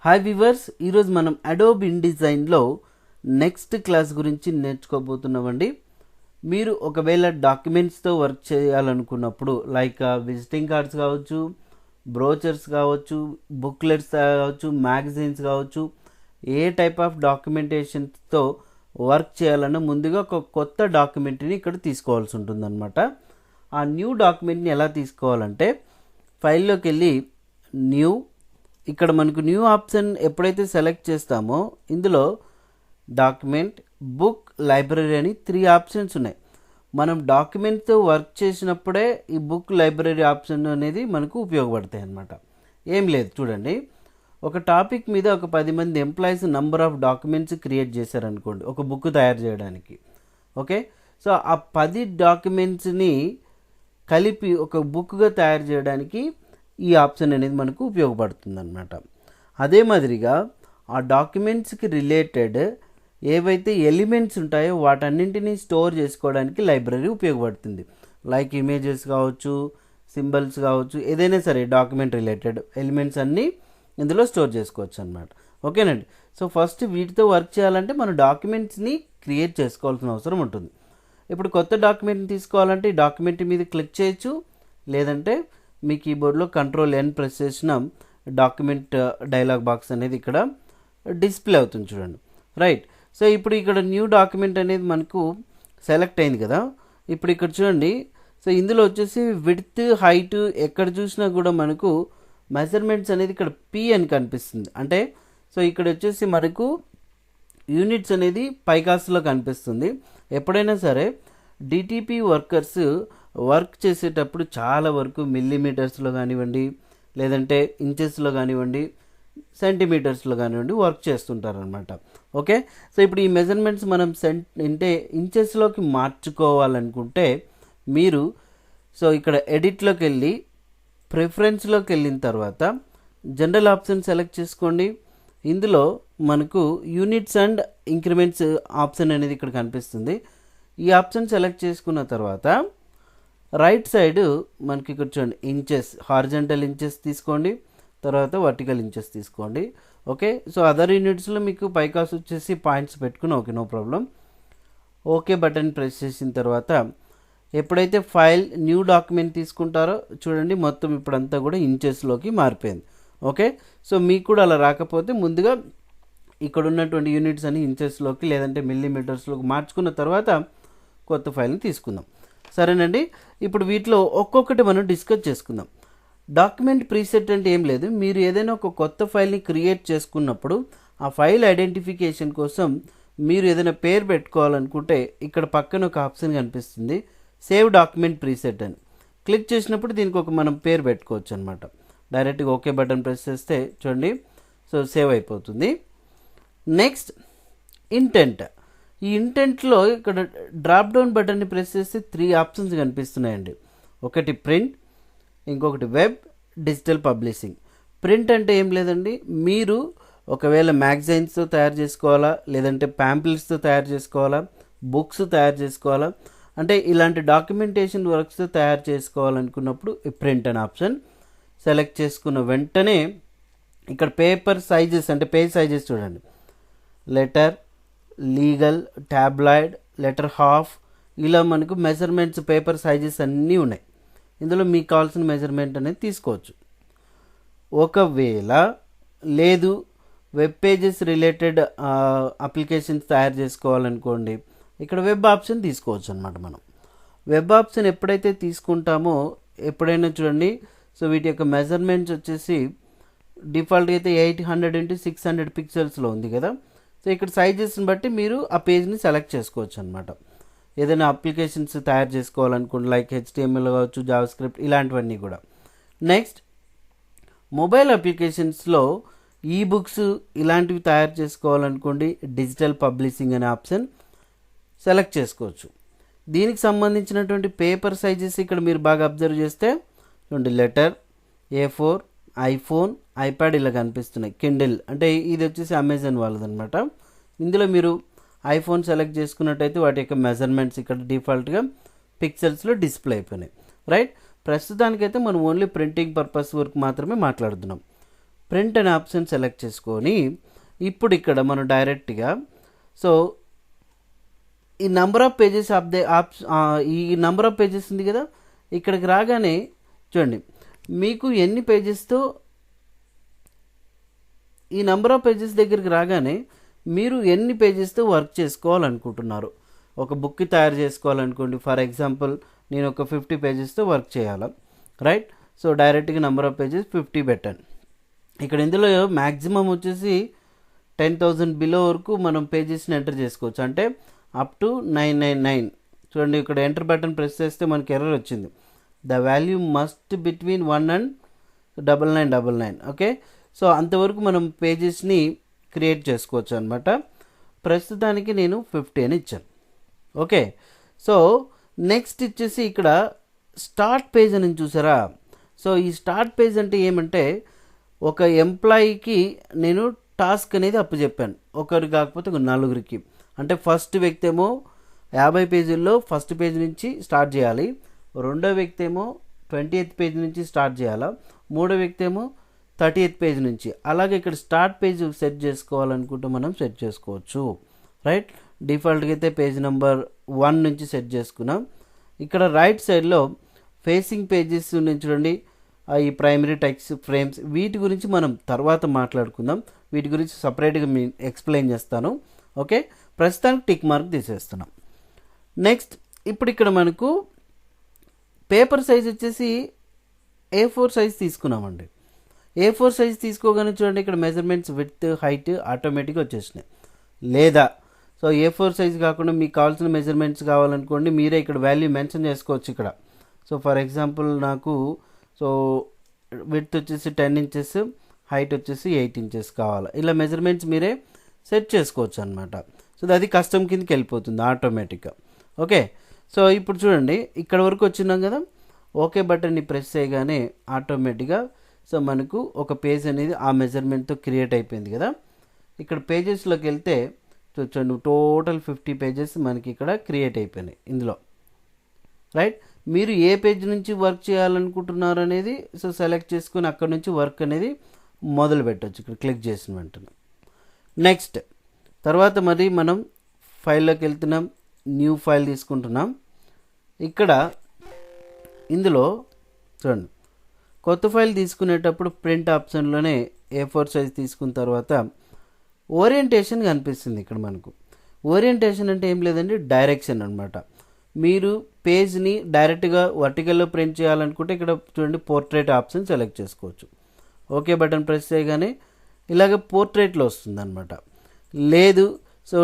Hi viewers, ఈరోజు మనం Adobe ఇన్డిజైన్లో next class గురించి నేర్చుకోబోతున్నామండి. మీరు ఒకవేళ డాక్యుమెంట్స్తో వర్క్ చేయాలనుకున్నప్పుడు లైక్ విజిటింగ్ కార్డ్స్ కావచ్చు, బ్రోచర్స్ కావచ్చు, బుక్లెట్స్ కావచ్చు, మ్యాగజైన్స్ కావచ్చు, ఏ టైప్ ఆఫ్ డాక్యుమెంటేషన్తో వర్క్ చేయాలన్నా ముందుగా ఒక కొత్త డాక్యుమెంట్ని ఇక్కడ తీసుకోవాల్సి ఉంటుందన్నమాట. ఆ న్యూ డాక్యుమెంట్ని ఎలా తీసుకోవాలంటే ఫైల్లోకి వెళ్ళి న్యూ, ఇక్కడ మనకు న్యూ ఆప్షన్ ఎప్పుడైతే సెలెక్ట్ చేస్తామో ఇందులో డాక్యుమెంట్, బుక్, లైబ్రరీ అని 3 ఆప్షన్స్ ఉన్నాయి. మనం డాక్యుమెంట్తో వర్క్ చేసినప్పుడే ఈ బుక్, లైబ్రరీ ఆప్షన్ అనేది మనకు ఉపయోగపడతాయి అన్నమాట. ఏం లేదు, చూడండి, ఒక టాపిక్ మీద ఒక 10 మంది employees number of documents create చేశారనుకోండి ఒక బుక్ తయారు చేయడానికి. ఓకే, సో ఆ 10 డాక్యుమెంట్స్ని కలిపి ఒక బుక్గా తయారు చేయడానికి ఈ ఆప్షన్ అనేది మనకు ఉపయోగపడుతుంది అన్నమాట. అదే మాదిరిగా ఆ డాక్యుమెంట్స్కి రిలేటెడ్ ఏవైతే ఎలిమెంట్స్ ఉంటాయో వాటన్నింటినీ స్టోర్ చేసుకోవడానికి లైబ్రరీ ఉపయోగపడుతుంది. లైక్ ఇమేజెస్ కావచ్చు, సింబల్స్ కావచ్చు, ఏదైనా సరే డాక్యుమెంట్ రిలేటెడ్ ఎలిమెంట్స్ అన్నీ ఇందులో స్టోర్ చేసుకోవచ్చు అన్నమాట. ఓకేనండి. సో ఫస్ట్ వీటితో వర్క్ చేయాలంటే మనం డాక్యుమెంట్స్ని క్రియేట్ చేసుకోవాల్సిన అవసరం ఉంటుంది. ఇప్పుడు కొత్త డాక్యుమెంట్ని తీసుకోవాలంటే ఈ డాక్యుమెంట్ మీద క్లిక్ చేయొచ్చు, లేదంటే మీ కీబోర్డ్లో Ctrl+N ప్రెస్ చేసిన డాక్యుమెంట్ డైలాగ్ బాక్స్ అనేది ఇక్కడ డిస్ప్లే అవుతుంది, చూడండి. రైట్, సో ఇప్పుడు ఇక్కడ న్యూ డాక్యుమెంట్ అనేది మనకు సెలెక్ట్ అయింది కదా. ఇప్పుడు ఇక్కడ చూడండి, సో ఇందులో వచ్చేసి విడ్త్, హైట్ ఎక్కడ చూసినా కూడా మనకు మెజర్మెంట్స్ అనేది ఇక్కడ P అని కనిపిస్తుంది. అంటే సో ఇక్కడ వచ్చేసి మనకు యూనిట్స్ అనేది పైకాస్లో కనిపిస్తుంది. ఎప్పుడైనా సరే డిటిపి వర్కర్స్ వర్క్ చేసేటప్పుడు చాలా వరకు మిల్లీమీటర్స్లో కానివ్వండి, లేదంటే ఇంచెస్లో కానివ్వండి, సెంటీమీటర్స్లో కానివ్వండి వర్క్ చేస్తుంటారనమాట. ఓకే, సో ఇప్పుడు ఈ మెజర్మెంట్స్ మనం అంటే ఇంచెస్లోకి మార్చుకోవాలనుకుంటే మీరు సో ఇక్కడ ఎడిట్లోకి వెళ్ళి ప్రిఫరెన్స్లోకి వెళ్ళిన తర్వాత జనరల్ ఆప్షన్ సెలెక్ట్ చేసుకోండి. ఇందులో మనకు యూనిట్స్ అండ్ ఇంక్రిమెంట్స్ ఆప్షన్ అనేది ఇక్కడ కనిపిస్తుంది. ఈ ఆప్షన్ సెలెక్ట్ చేసుకున్న తర్వాత రైట్ సైడ్ మనకి ఇక్కడ చూడండి ఇంచెస్, హారిజంటల్ ఇంచెస్ తీసుకోండి, తర్వాత వర్టికల్ ఇంచెస్ తీసుకోండి. ఓకే, సో అదర్ యూనిట్స్లో మీకు పైకాస్ వచ్చేసి పాయింట్స్ పెట్టుకుని okay, no problem. Okay button press చేసిన తర్వాత ఎప్పుడైతే ఫైల్ న్యూ డాక్యుమెంట్ తీసుకుంటారో చూడండి మొత్తం ఇప్పుడంతా కూడా ఇంచెస్లోకి మారిపోయింది. ఓకే, సో మీకు కూడా అలా రాకపోతే ముందుగా ఇక్కడ ఉన్నటువంటి యూనిట్స్ అని ఇంచెస్లోకి లేదంటే మిల్లీమీటర్స్లోకి మార్చుకున్న తర్వాత కొత్త ఫైల్ని తీసుకుందాం. సరేనండి, ఇప్పుడు వీటిలో ఒక్కొక్కటి మనం డిస్కస్ చేసుకుందాం. డాక్యుమెంట్ ప్రీసెట్ అంటే ఏం లేదు, మీరు ఏదైనా ఒక కొత్త ఫైల్ని క్రియేట్ చేసుకున్నప్పుడు ఆ ఫైల్ ఐడెంటిఫికేషన్ కోసం మీరు ఏదైనా పేరు పెట్టుకోవాలనుకుంటే ఇక్కడ పక్కన ఒక ఆప్షన్ కనిపిస్తుంది, సేవ్ డాక్యుమెంట్ ప్రీసెట్ అని. క్లిక్ చేసినప్పుడు దీనికి ఒక మనం పేరు పెట్టుకోవచ్చు అనమాట. డైరెక్ట్గా ఓకే బటన్ ప్రెస్ చేస్తే చూడండి, సో సేవ్ అయిపోతుంది. Next intent. ఈ ఇంటెంట్లో ఇక్కడ డ్రాప్ డౌన్ బటన్ని ప్రెస్ చేస్తే 3 ఆప్షన్స్ కనిపిస్తున్నాయండి. ఒకటి ప్రింట్, ఇంకొకటి వెబ్, డిజిటల్ పబ్లిషింగ్. ప్రింట్ అంటే ఏం లేదండి, మీరు ఒకవేళ మ్యాగజైన్స్తో తయారు చేసుకోవాలా, లేదంటే ప్యాంప్లెట్స్తో తయారు చేసుకోవాలా, బుక్స్ తయారు చేసుకోవాలా, అంటే ఇలాంటి డాక్యుమెంటేషన్ వర్క్స్తో తయారు చేసుకోవాలనుకున్నప్పుడు ఈ ప్రింట్ అనే ఆప్షన్ సెలెక్ట్ చేసుకున్న వెంటనే ఇక్కడ పేపర్ సైజెస్ అంటే పేజ్ సైజెస్ చూడండి, letter, legal, tabloid, letter half, ఇలా మనకు మెజర్మెంట్స్ పేపర్ సైజెస్ అన్నీ ఉన్నాయి. ఇందులో మీకు కావాల్సిన మెజర్మెంట్ అనేది తీసుకోవచ్చు. ఒకవేళ లేదు వెబ్ పేజెస్ రిలేటెడ్ అప్లికేషన్స్ తయారు చేసుకోవాలనుకోండి, ఇక్కడ వెబ్ ఆప్షన్ తీసుకోవచ్చు అనమాట. మనం వెబ్ ఆప్షన్ ఎప్పుడైతే తీసుకుంటామో ఎప్పుడైనా చూడండి, సో వీటి యొక్క మెజర్మెంట్స్ వచ్చేసి డిఫాల్ట్గా అయితే 800x600 పిక్సెల్స్లో ఉంది కదా. సో ఇక్కడ సైజెస్ని బట్టి మీరు ఆ పేజ్ని సెలెక్ట్ చేసుకోవచ్చు అనమాట. ఏదైనా అప్లికేషన్స్ తయారు చేసుకోవాలనుకోండి, లైక్ HTML కావచ్చు, జావాస్క్రిప్ట్, ఇలాంటివన్నీ కూడా. నెక్స్ట్ మొబైల్ అప్లికేషన్స్లో ఈ బుక్స్ ఇలాంటివి తయారు చేసుకోవాలనుకోండి, డిజిటల్ పబ్లిషింగ్ అనే ఆప్షన్ సెలెక్ట్ చేసుకోవచ్చు. దీనికి సంబంధించినటువంటి పేపర్ సైజెస్ ఇక్కడ మీరు బాగా అబ్జర్వ్ చేస్తే చూడండి, లెటర్, A4, ఐఫోన్, ఐప్యాడ్ ఇలా కనిపిస్తున్నాయి. కిండిల్ అంటే ఇది వచ్చేసి అమెజాన్ వాళ్ళదనమాట. ఇందులో మీరు ఐఫోన్ సెలెక్ట్ చేసుకున్నట్టయితే వాటి యొక్క మెజర్మెంట్స్ ఇక్కడ డిఫాల్ట్గా పిక్సెల్స్లో డిస్ప్లే అయిపోయినాయి. రైట్, ప్రస్తుతానికైతే మనం ఓన్లీ ప్రింటింగ్ పర్పస్ వరకు మాత్రమే మాట్లాడుతున్నాం. ప్రింట్ అనే ఆప్షన్ సెలెక్ట్ చేసుకొని ఇప్పుడు ఇక్కడ మనం డైరెక్ట్గా సో ఈ number of pages of the ఈ నెంబర్ ఆఫ్ పేజెస్ ఉంది కదా, ఇక్కడికి రాగానే చూడండి మీకు ఎన్ని పేజెస్తో ఈ నెంబర్ ఆఫ్ పేజెస్ దగ్గరికి రాగానే మీరు ఎన్ని పేజెస్తో వర్క్ చేసుకోవాలనుకుంటున్నారు. ఒక బుక్ తయారు చేసుకోవాలనుకోండి, ఫర్ ఎగ్జాంపుల్ నేను ఒక 50 పేజెస్తో వర్క్ చేయాలి, రైట్. సో డైరెక్ట్గా నెంబర్ ఆఫ్ పేజెస్ 50 పెట్టాను. ఇక్కడ ఇందులో మ్యాక్సిమం వచ్చేసి 10,000 బిలో వరకు మనం పేజెస్ని ఎంటర్ చేసుకోవచ్చు, అంటే అప్ టు 999. చూడండి ఇక్కడ ఎంటర్ బటన్ ప్రెస్ చేస్తే మనకి ఎర్రర్ వచ్చింది, the value must between 1 and 9999. Okay, so అంతవరకు మనం పేజెస్ని క్రియేట్ చేసుకోవచ్చు అనమాట. ప్రస్తుతానికి నేను 50 అని ఇచ్చాను. ఓకే, సో నెక్స్ట్ ఇచ్చేసి ఇక్కడ స్టార్ట్ పేజ్ అని చూసారా. సో ఈ స్టార్ట్ పేజ్ అంటే ఏమంటే ఒక ఎంప్లాయీకి నేను టాస్క్ అనేది అప్పచెప్పాను, ఒకరు కాకపోతే ఒక నలుగురికి. అంటే ఫస్ట్ వ్యక్తి ఏమో 50 పేజీల్లో ఫస్ట్ పేజ్ నుంచి స్టార్ట్ చేయాలి, రెండో వ్యక్తి ఏమో 20th పేజ్ నుంచి స్టార్ట్ చేయాలా, మూడో వ్యక్తి ఏమో 30th పేజ్ నుంచి. అలాగే ఇక్కడ స్టార్ట్ పేజ్ సెట్ చేసుకోవాలనుకుంటే మనం సెట్ చేసుకోవచ్చు, రైట్. డిఫాల్ట్గా అయితే పేజ్ నెంబర్ 1 నుంచి సెట్ చేసుకున్నాం. ఇక్కడ రైట్ సైడ్లో ఫేసింగ్ పేజెస్ నుంచి చూడండి, ఈ ప్రైమరీ టెక్స్ట్ ఫ్రేమ్స్, వీటి గురించి మనం తర్వాత మాట్లాడుకుందాం, వీటి గురించి సపరేట్గా మీ ఎక్స్ప్లెయిన్ చేస్తాను. ఓకే, ప్రస్తుతానికి టిక్ మార్క్ తీసేస్తున్నాం. నెక్స్ట్ ఇప్పుడు ఇక్కడ మనకు పేపర్ సైజ్ వచ్చేసి A4 సైజ్ తీసుకున్నామండి. A4 సైజ్ తీసుకోగానే చూడండి ఇక్కడ మెజర్మెంట్స్ విడ్త్ హైట్ ఆటోమేటిక్గా వచ్చేసినాయి. లేదా సో A4 సైజ్ కాకుండా మీకు కావాల్సిన మెజర్మెంట్స్ కావాలనుకోండి, మీరే ఇక్కడ వాల్యూ మెన్షన్ చేసుకోవచ్చు ఇక్కడ. సో ఫర్ ఎగ్జాంపుల్ నాకు సో విడ్త్ వచ్చేసి 10 ఇంచెస్, హైట్ వచ్చేసి 8 ఇంచెస్ కావాలి, ఇలా మెజర్మెంట్స్ మీరే సెట్ చేసుకోవచ్చు అనమాట. సో అది కస్టమ్ కిందకి వెళ్ళిపోతుంది ఆటోమేటిక్గా. ఓకే, సో ఇప్పుడు చూడండి ఇక్కడ వరకు వచ్చినాం కదా, ఓకే బటన్ని ప్రెస్ చేయగానే ఆటోమేటిక్గా సో మనకు ఒక పేజ్ అనేది ఆ మెజర్మెంట్తో క్రియేట్ అయిపోయింది కదా. ఇక్కడ పేజెస్లోకి వెళ్తే చూడండి టోటల్ 50 పేజెస్ మనకి ఇక్కడ క్రియేట్ అయిపోయినాయి ఇందులో, రైట్. మీరు ఏ పేజ్ నుంచి వర్క్ చేయాలనుకుంటున్నారు అనేది సో సెలెక్ట్ చేసుకుని అక్కడ నుంచి వర్క్ అనేది మొదలు పెట్టవచ్చు ఇక్కడ క్లిక్ చేసిన వెంటనే. నెక్స్ట్ తర్వాత మరి మనం ఫైల్లోకి వెళ్తున్నాం, న్యూ ఫైల్ తీసుకుంటున్నాం. ఇక్కడ ఇందులో చూడండి కొత్త ఫైల్ తీసుకునేటప్పుడు ప్రింట్ ఆప్షన్లోనే A4 సైజ్ తీసుకున్న తర్వాత ఓరియంటేషన్ కనిపిస్తుంది ఇక్కడ మనకు. ఓరియంటేషన్ అంటే ఏం లేదండి, డైరెక్షన్ అనమాట. మీరు పేజ్ని డైరెక్ట్గా వర్టికల్లో ప్రింట్ చేయాలనుకుంటే ఇక్కడ చూడండి పోర్ట్రేట్ ఆప్షన్ సెలెక్ట్ చేసుకోవచ్చు. ఓకే బటన్ ప్రెస్ చేయగానే ఇలాగ పోర్ట్రేట్లో వస్తుంది అనమాట. లేదు సో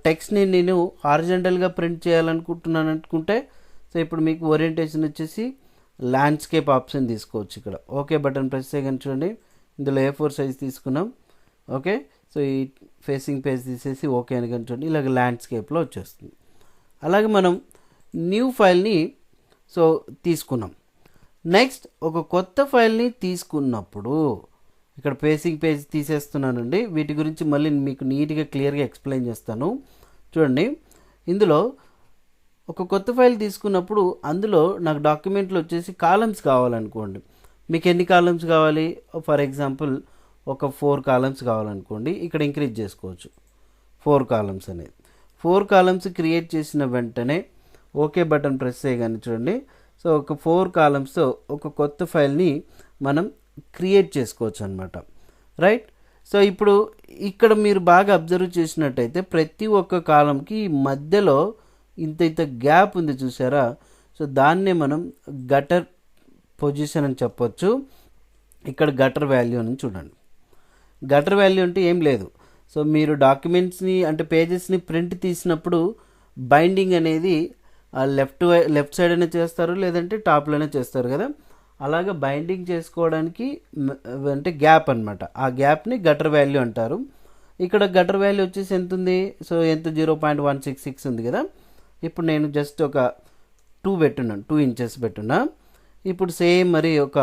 టెక్స్ట్ని నేను హారిజంటల్గా ప్రింట్ చేయాలనుకుంటున్నాను అనుకుంటే సో ఇప్పుడు మీకు ఓరియంటేషన్ వచ్చేసి ల్యాండ్స్కేప్ ఆప్షన్ తీసుకోవచ్చు ఇక్కడ. ఓకే బటన్ ప్రెస్ చేయగానే చూడండి ఇందులో A4 సైజ్ తీసుకున్నాం. ఓకే, సో ఈ ఫేసింగ్ పేజ్ తీసేసి ఓకే అని కానీ చూడండి ఇలాగ ల్యాండ్స్కేప్లో వచ్చేస్తుంది. అలాగే మనం న్యూ ఫైల్ని సో తీసుకున్నాం. నెక్స్ట్ ఒక కొత్త ఫైల్ని తీసుకున్నప్పుడు ఇక్కడ ఫేసింగ్ పేజ్ తీసేస్తున్నానండి, వీటి గురించి మళ్ళీ మీకు నీట్గా క్లియర్గా ఎక్స్ప్లెయిన్ చేస్తాను. చూడండి ఇందులో ఒక కొత్త ఫైల్ తీసుకున్నప్పుడు అందులో నాకు డాక్యుమెంట్లో వచ్చేసి కాలమ్స్ కావాలనుకోండి, మీకు ఎన్ని కాలమ్స్ కావాలి, ఫర్ ఎగ్జాంపుల్ ఒక 4 కాలమ్స్ కావాలనుకోండి, ఇక్కడ ఇంక్రీజ్ చేసుకోవచ్చు 4 కాలమ్స్ అనేది. 4 కాలమ్స్ క్రియేట్ చేసిన వెంటనే ఓకే బటన్ ప్రెస్ చేయగానే చూడండి సో ఒక 4 కాలమ్స్తో ఒక కొత్త ఫైల్ని మనం క్రియేట్ చేసుకోవచ్చు అనమాట, రైట్. సో ఇప్పుడు ఇక్కడ మీరు బాగా అబ్జర్వ్ చేసినట్టయితే ప్రతి ఒక్క కాలంకి మధ్యలో ఇంత గ్యాప్ ఉంది చూసారా. సో దాన్నే మనం గటర్ పొజిషన్ అని చెప్పొచ్చు. ఇక్కడ గటర్ వాల్యూ అని చూడండి. గటర్ వాల్యూ అంటే ఏం లేదు, సో మీరు డాక్యుమెంట్స్ని అంటే పేజెస్ని ప్రింట్ తీసినప్పుడు బైండింగ్ అనేది లెఫ్ట్ సైడ్ అయినా చేస్తారు, లేదంటే టాప్లోనే చేస్తారు కదా. అలాగే బైండింగ్ చేసుకోవడానికి అంటే గ్యాప్ అనమాట, ఆ గ్యాప్ని గటర్ వాల్యూ అంటారు. ఇక్కడ గటర్ వాల్యూ వచ్చేసి ఎంత ఉంది, సో ఎంత 0.166 ఉంది కదా. ఇప్పుడు నేను జస్ట్ ఒక 2 పెట్టున్నాను, 2 ఇంచెస్ పెట్టున్నా. ఇప్పుడు సేమ్ మరి ఒక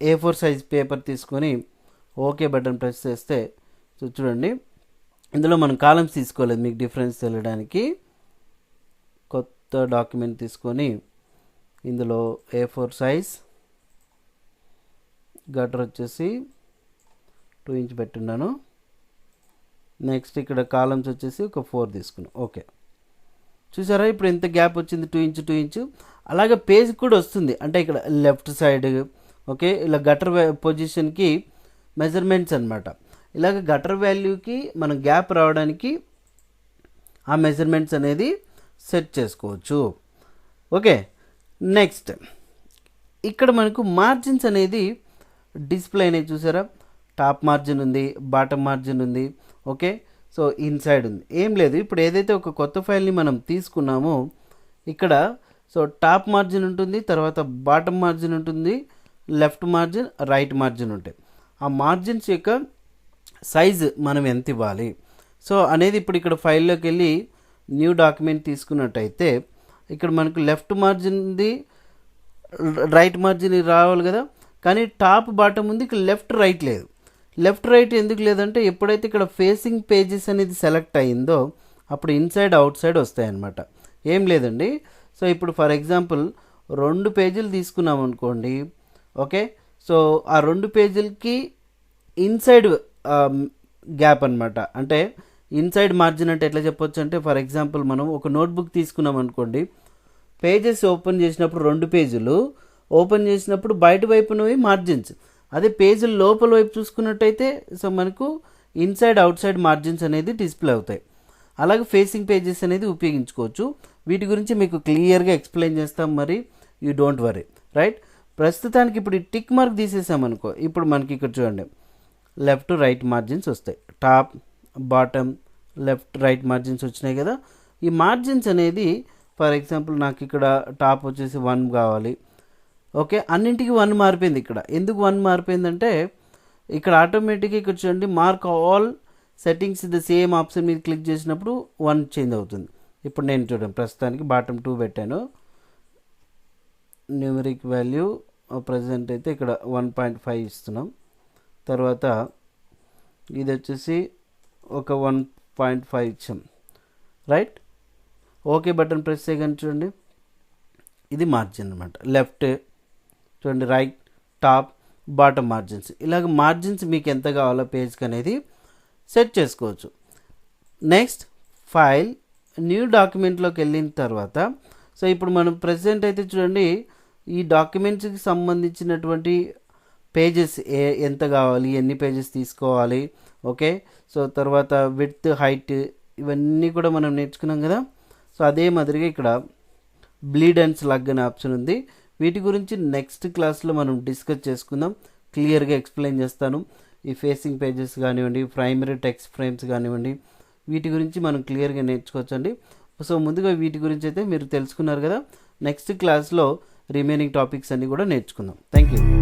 A4 సైజ్ పేపర్ తీసుకొని ఓకే బటన్ ప్రెస్ చేస్తే సో చూడండి ఇందులో మనం కాలమ్స్ తీసుకోలేదు, మీకు డిఫరెన్స్ తెలియడానికి. కొత్త డాక్యుమెంట్ తీసుకొని ఇందులో A4 సైజ్ గటర్ వచ్చేసి 2 ఇంచ్ పెట్టున్నాను. నెక్స్ట్ ఇక్కడ కాలమ్స్ వచ్చేసి ఒక 4 తీసుకున్నాను. ఓకే, చూసారా ఇప్పుడు ఎంత గ్యాప్ వచ్చింది, 2 ఇంచ్ 2 ఇంచ్. అలాగే పేజ్ కూడా వస్తుంది, అంటే ఇక్కడ లెఫ్ట్ సైడ్ ఓకే, ఇలా గటర్ పొజిషన్కి మెజర్మెంట్స్ అనమాట. ఇలాగ గటర్ వాల్యూకి మనం గ్యాప్ రావడానికి ఆ మెజర్మెంట్స్ అనేది సెట్ చేసుకోవచ్చు. ఓకే, నెక్స్ట్ ఇక్కడ మనకు మార్జిన్స్ అనేది డిస్ప్లే అనేది చూసారా, టాప్ మార్జిన్ ఉంది, బాటమ్ మార్జిన్ ఉంది. ఓకే, సో ఇన్సైడ్ ఉంది, ఏం లేదు. ఇప్పుడు ఏదైతే ఒక కొత్త ఫైల్ని మనం తీసుకున్నామో ఇక్కడ సో టాప్ మార్జిన్ ఉంటుంది, తర్వాత బాటమ్ మార్జిన్ ఉంటుంది, లెఫ్ట్ మార్జిన్, రైట్ మార్జిన్ ఉంటాయి. ఆ మార్జిన్స్ యొక్క సైజు మనం ఎంత ఇవ్వాలి సో అనేది ఇప్పుడు ఇక్కడ ఫైల్లోకి వెళ్ళి న్యూ డాక్యుమెంట్ తీసుకున్నట్టయితే ఇక్కడ మనకు లెఫ్ట్ మార్జిన్ ఉంది, రైట్ మార్జిన్ రావాలి కదా, కానీ టాప్ బాటమ్ ఉంది, ఇక్కడ లెఫ్ట్ రైట్ లేదు. లెఫ్ట్ రైట్ ఎందుకు లేదంటే ఎప్పుడైతే ఇక్కడ ఫేసింగ్ పేజెస్ అనేది సెలెక్ట్ అయ్యిందో అప్పుడు ఇన్సైడ్ అవుట్ సైడ్ వస్తాయన్నమాట. ఏం లేదండి, సో ఇప్పుడు ఫర్ ఎగ్జాంపుల్ 2 పేజీలు తీసుకున్నాం అనుకోండి. ఓకే, సో ఆ 2 పేజీలకి ఇన్సైడ్ గ్యాప్ అనమాట. అంటే ఇన్సైడ్ మార్జిన్ అంటే ఎట్లా చెప్పొచ్చు అంటే ఫర్ ఎగ్జాంపుల్ మనం ఒక నోట్బుక్ తీసుకున్నాం అనుకోండి, పేజెస్ ఓపెన్ చేసినప్పుడు 2 పేజీలు ఓపెన్ చేసినప్పుడు బయట వైపునవి మార్జిన్స్, అదే పేజీల లోపల వైపు చూసుకున్నట్టయితే సో మనకు ఇన్సైడ్ అవుట్ సైడ్ మార్జిన్స్ అనేది డిస్ప్లే అవుతాయి. అలాగే ఫేసింగ్ పేజెస్ అనేది ఉపయోగించుకోవచ్చు. వీటి గురించి మీకు క్లియర్గా ఎక్స్ప్లెయిన్ చేస్తాం, మరి యూ డోంట్ వరీ, రైట్. ప్రస్తుతానికి ఇప్పుడు ఈ టిక్ మార్క్ తీసేసామనుకో, ఇప్పుడు మనకి ఇక్కడ చూడండి లెఫ్ట్ రైట్ మార్జిన్స్ వస్తాయి, top bottom left right margins వచ్చినాయి కదా. ఈ మార్జిన్స్ అనేది ఫర్ ఎగ్జాంపుల్ నాకు ఇక్కడ టాప్ వచ్చేసి 1 కావాలి. ఓకే, అన్నింటికి 1 మారిపోయింది. ఇక్కడ ఎందుకు 1 మారిపోయిందంటే ఇక్కడ ఆటోమేటిక్గా ఇక్కడ చూడండి mark all settings the same option మీద క్లిక్ చేసినప్పుడు 1 చేంజ్ అవుతుంది. ఇప్పుడు నేను చూడండి ప్రస్తుతానికి బాటమ్ 2 పెట్టాను, న్యూమరిక్ వాల్యూ ప్రజెంట్ అయితే ఇక్కడ 1.5 ఇస్తున్నాం, తర్వాత ఇది వచ్చేసి ఒక 1.5 ఇచ్చాం, రైట్. ఓకే బటన్ ప్రెస్ చేయగానే చూడండి ఇది మార్జిన్ అనమాట. లెఫ్ట్ చూడండి, రైట్, టాప్, బాటమ్ మార్జిన్స్. ఇలాగ మార్జిన్స్ మీకు ఎంత కావాలో పేజ్కి అనేది సెట్ చేసుకోవచ్చు. నెక్స్ట్ ఫైల్ న్యూ డాక్యుమెంట్లోకి వెళ్ళిన తర్వాత సో ఇప్పుడు మనం ప్రెసెంట్ అయితే చూడండి ఈ డాక్యుమెంట్స్కి సంబంధించినటువంటి పేజెస్ ఎంత కావాలి, ఎన్ని పేజెస్ తీసుకోవాలి. ఓకే, సో తర్వాత విడ్త్ హైట్ ఇవన్నీ కూడా మనం నేర్చుకున్నాం కదా. సో అదే మాదిరిగా ఇక్కడ బ్లీడ్ అండ్ స్లగ్ అనే ఆప్షన్ ఉంది. వీటి గురించి నెక్స్ట్ క్లాస్లో మనం డిస్కస్ చేసుకుందాం, క్లియర్గా ఎక్స్ప్లెయిన్ చేస్తాను. ఈ ఫేసింగ్ పేజెస్ కానివ్వండి, ప్రైమరీ టెక్స్ట్ ఫ్రేమ్స్ కానివ్వండి, వీటి గురించి మనం క్లియర్గా నేర్చుకోవచ్చండి. సో ముందుగా వీటి గురించి అయితే మీరు తెలుసుకున్నారు కదా. నెక్స్ట్ క్లాస్లో రిమైనింగ్ టాపిక్స్ అన్నీ కూడా నేర్చుకుందాం. Thank you.